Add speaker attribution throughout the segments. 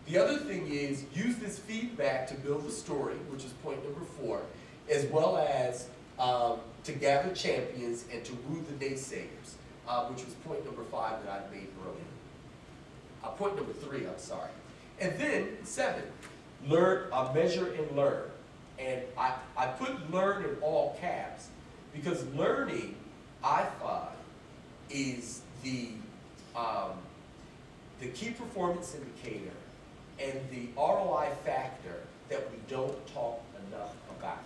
Speaker 1: The other thing is use this feedback to build the story, which is point number 4, as well as to gather champions and to woo the naysayers, which was point number 5 that I made earlier. Point number 3, I'm sorry. And then 7, learn, measure and learn. And I put learn in all caps because learning, I find, is the key performance indicator and the ROI factor that we don't talk enough about.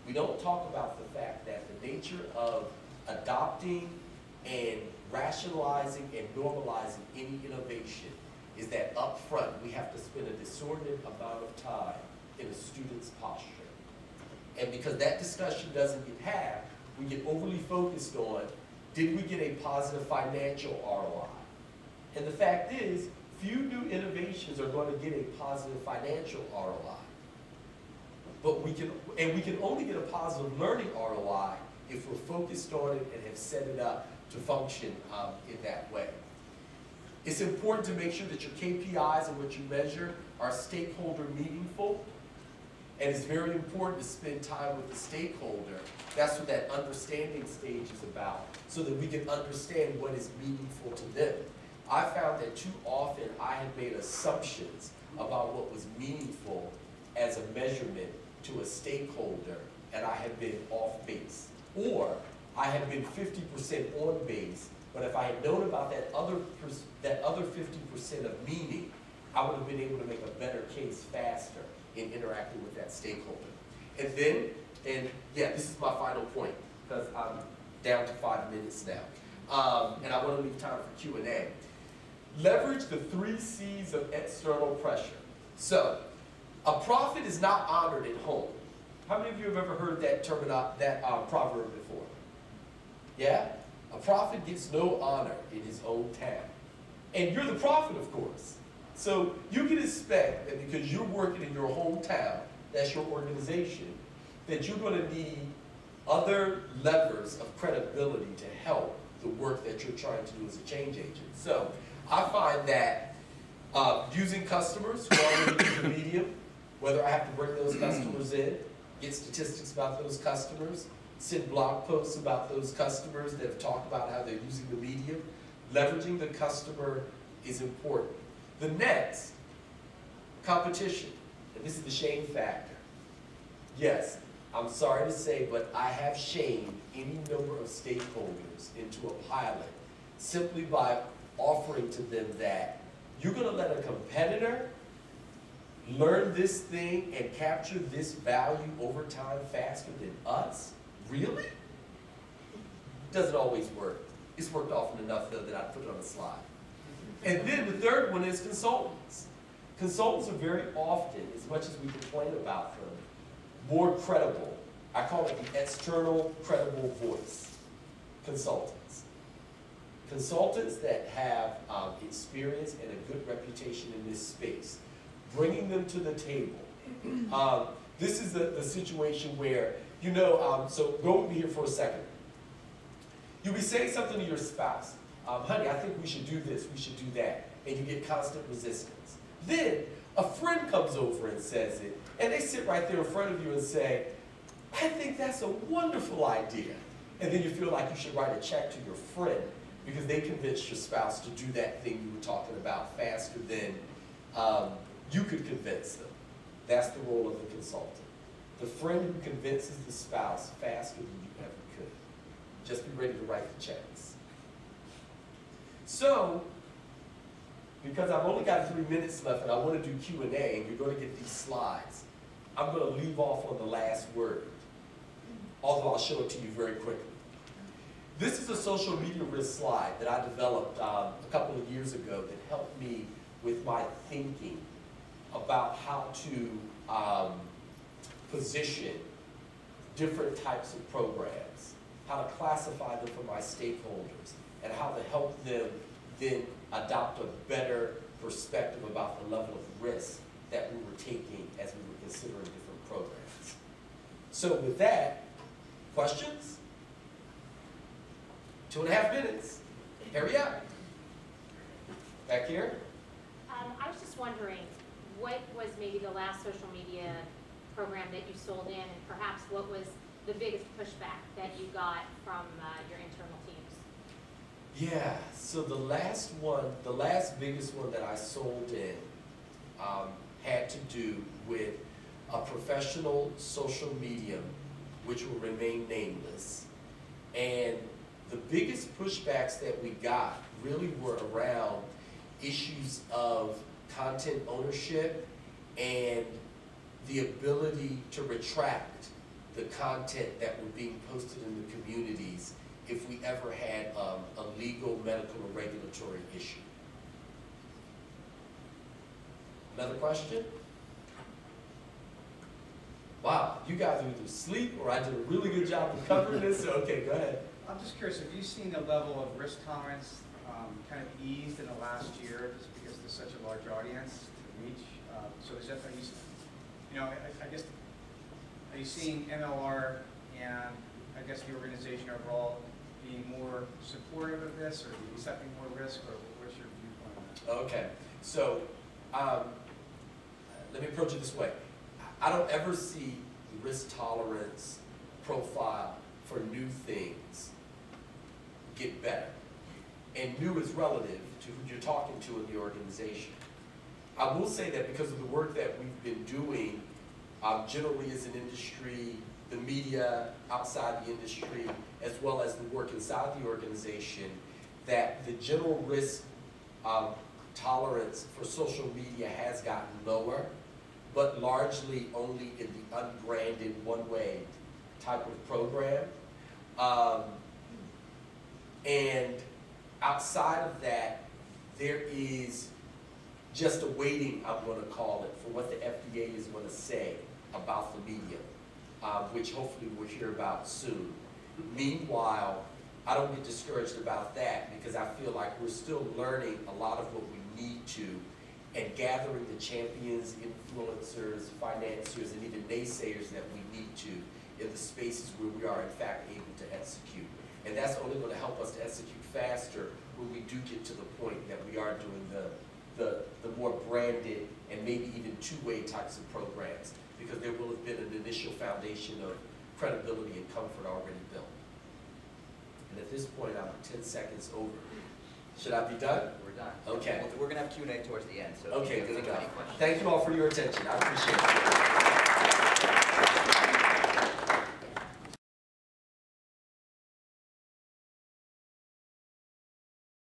Speaker 1: We don't talk about the fact that the nature of adopting and rationalizing and normalizing any innovation is that up front we have to spend a disordinate amount of time in a student's posture. And because that discussion doesn't get had, we get overly focused on, did we get a positive financial ROI? And the fact is, few new innovations are going to get a positive financial ROI. But we can only get a positive learning ROI if we're focused on it and have set it up to function in that way. It's important to make sure that your KPIs and what you measure are stakeholder meaningful. And it's very important to spend time with the stakeholder. That's what that understanding stage is about, so that we can understand what is meaningful to them. I found that too often I had made assumptions about what was meaningful as a measurement to a stakeholder, and I had been off base. Or I had been 50% on base, but if I had known about that other 50% of meaning, I would have been able to make a better case faster in interacting with that stakeholder. And then, yeah, this is my final point, because I'm down to 5 minutes now. And I want to leave time for Q&A. Leverage the 3 C's of external pressure. So, a prophet is not honored at home. How many of you have ever heard that proverb before? Yeah? A prophet gets no honor in his own town. And you're the prophet, of course. So you can expect that because you're working in your hometown, that's your organization, that you're going to need other levers of credibility to help the work that you're trying to do as a change agent. So I find that using customers who already use the medium, whether I have to bring those customers in, get statistics about those customers, send blog posts about those customers that have talked about how they're using the medium, leveraging the customer is important. The next, competition, and this is the shame factor. Yes, I'm sorry to say, but I have shamed any number of stakeholders into a pilot simply by offering to them that you're going to let a competitor learn this thing and capture this value over time faster than us? Really? Doesn't always work. It's worked often enough, though, that I put it on the slide. And then the third one is consultants. Consultants are very often, as much as we complain about them, more credible. I call it the external credible voice. Consultants. Consultants that have experience and a good reputation in this space. Bringing them to the table. This is the situation where, you know, so go with me here for a second. You'll be saying something to your spouse. Honey, I think we should do this, we should do that. And you get constant resistance. Then a friend comes over and says it, and they sit right there in front of you and say, I think that's a wonderful idea. And then you feel like you should write a check to your friend because they convinced your spouse to do that thing you were talking about faster than you could convince them. That's the role of the consultant. The friend who convinces the spouse faster than you ever could. Just be ready to write the checks. So, because I've only got 3 minutes left and I want to do Q&A, and you're going to get these slides, I'm going to leave off on the last word, although I'll show it to you very quickly. This is a social media risk slide that I developed a couple of years ago that helped me with my thinking about how to position different types of programs, how to classify them for my stakeholders, and how to help them then adopt a better perspective about the level of risk that we were taking as we were considering different programs. So with that, questions? 2.5 minutes. Hurry up. Back here.
Speaker 2: I was just wondering, what was maybe the last social media program that you sold in, and perhaps what was the biggest pushback that you got from your internal teams?
Speaker 1: Yeah, so the last biggest one that I sold in had to do with a professional social medium, which will remain nameless. And the biggest pushbacks that we got really were around issues of content ownership and the ability to retract the content that were being posted in the communities if we ever had a legal, medical, or regulatory issue. Another question? Wow, you guys are either asleep or I did a really good job of covering this. Okay, go ahead.
Speaker 3: I'm just curious, have you seen the level of risk tolerance kind of eased in the last year just because there's such a large audience to reach? So is that, I guess, are you seeing MLR and I guess the organization overall being more supportive of this, or accepting more risk, or what's your viewpoint on that?
Speaker 1: Okay, so let me approach it this way. I don't ever see the risk tolerance profile for new things get better. And new is relative to who you're talking to in the organization. I will say that because of the work that we've been doing, generally as an industry, the media outside the industry, as well as the work inside the organization, that the general risk tolerance for social media has gotten lower, but largely only in the unbranded one-way type of program. And outside of that, there is just a waiting, I'm going to call it, for what the FDA is going to say about the media, which hopefully we'll hear about soon. Meanwhile, I don't get discouraged about that because I feel like we're still learning a lot of what we need to and gathering the champions, influencers, financiers, and even naysayers that we need to in the spaces where we are in fact able to execute. And that's only going to help us to execute faster when we do get to the point that we are doing the more branded and maybe even two-way types of programs, because there will have been an initial foundation of credibility and comfort already built. And at this point, I'm 10 seconds over. Should I be done?
Speaker 4: We're done.
Speaker 1: Okay.
Speaker 4: We're going to have Q&A towards the end. So
Speaker 1: okay,
Speaker 4: if you
Speaker 1: good
Speaker 4: have
Speaker 1: enough.
Speaker 4: any questions.
Speaker 1: Thank you all for your attention. I appreciate it.